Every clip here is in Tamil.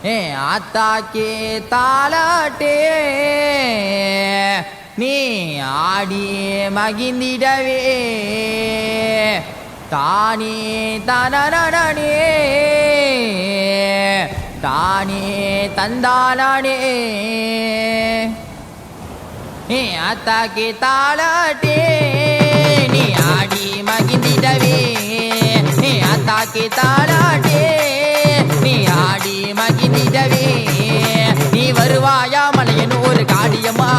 ஆத்தாக்கே தாலாட்டே நீ ஆடி மகிழ்ந்திடவே தானே தனனே தானே தந்தானே ஆத்தாக்கே தாலாட்டே நீ ஆடி மகிழ்ந்திடவே ஆத்தாக்கே தாலாட்டே நீ ஆடி மகிழ்ந்திடவே நீ வருவாயா மலையனூர் காளியம்மா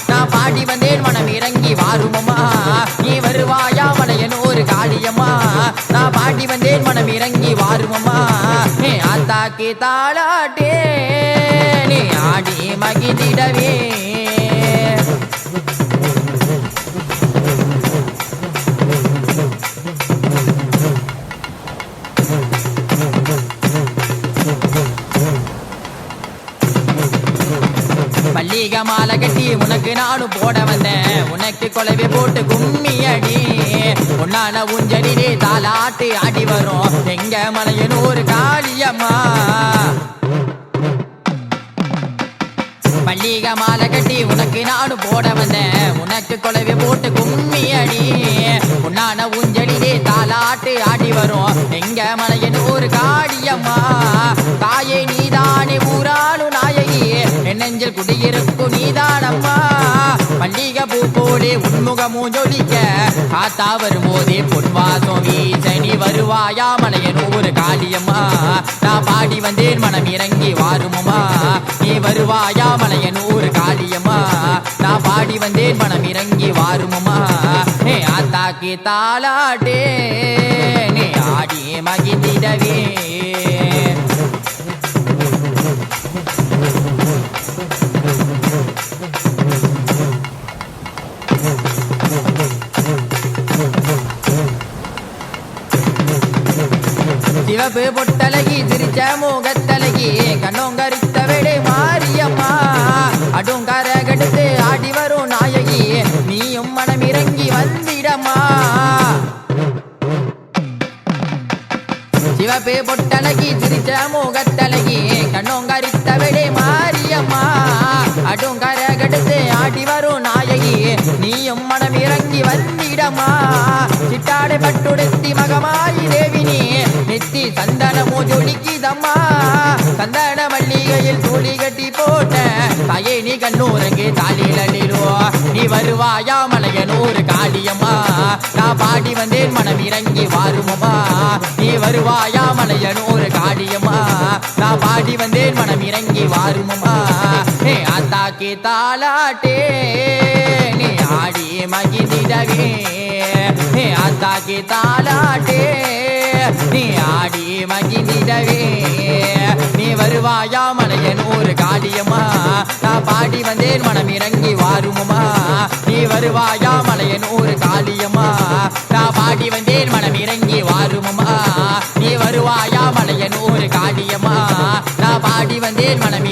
நான் பாடி வந்தேன் மனம் இறங்கி வாருமம்மா நீ வருவாயா மலையனூர் காளியம்மா நான் பாடி வந்தேன் மனம் இறங்கி வாருமம்மா ஆத்தாக்கே தாலாட்டே நீ ஆடி மகிழ்ந்திடவே மல்லிகை மாலை கட்டி உனக்கு நானும் போட வந்தேன் உனக்கு கொலவை போட்டு கும்மி அடி உன்னான ஊஞ்சலிலே தாலாட்டு ஆடி வரும் எங்க மலையனூர் காளியம்மா மல்லிகை மாலை கட்டி உனக்கு நானும் போட வந்தேன் உனக்கு கொலவை போட்டு கும்மி அடி உன்னான ஊஞ்சலிலே தாலாட்டு ஆடி வரும் எங்க மலையனூர் காளியம்மா தாயே நீதானே ஊராளு நாயகி நெஞ்சல் குடியிருக்கும் நீதானம்மா மல்லிகை பூ போலே உன்முகமும் ஜொலிக்க காத்தா வரும்போதே பொன்வாசம் வீசனி வருவாயா மலையனூர் காளியம்மா நான் பாடி வந்தேன் மனம் இறங்கி வாருமம்மா நீ வருவாயா மலையனூர் காளியம்மா நான் பாடி வந்தேன் மனம் இறங்கி வாருமம்மா ஆத்தாக்கே தாலாட்டே நீ ஆடி மகிழ்ந்திடவே சிவப்பு பொட்டலகி சிரிச்ச முகத்தலகி கண்ணோங்கரித்த வேடை மாரியம்மா அடுங்கர கடுத்து ஆடி வரும் நாயகி நீயும் மனம் இறங்கி வந்திடம்மா சிவப்பு பொட்டலகி சிரிச்ச முகத்தலகி கண்ணோங்கரித்த வேடை மாரியம்மா அடுங்கர கடுத்து ஆடி வரும் நாயகி நீயும் மனம் இறங்கி வந்திடம்மா சிட்டாடை பட்டுடுத்தி மகமாயி தேவினி நெத்தி சந்தனமோ ஜொலிக்குதம்மா சந்தன மல்லிகையில் தூளி கட்டி போட்ட தாயே நீ கண்ணூரங்கு தாளிலோ நீ வருவாயா மலையனூர் காளியம்மா நான் பாடி வந்தேன் மனம் இறங்கி வாருமம்மா நீ வருவாயா மலையனூர் காளியம்மா நான் பாடி வந்தேன் மனம் இறங்கி வாருமம்மா ஆத்தாக்கே தாலாட்டே நீ ஆடி மகிழ்ந்திடவே ஆத்தாக்கே தாலாட்டே நீ ஆடி மகிழ்ந்திடவே நீ வருவாயா மலையனூர் காளியம்மா நான் பாடி வந்தேன் மனம் இறங்கி வாருமம்மா நீ வருவாயா மலையனூர் காளியம்மா நான் பாடி வந்தேன் மனம் இறங்கி வாருமம்மா நீ வருவாயா மலையனூர் காளியம்மா நான் பாடி வந்தேன் மனம்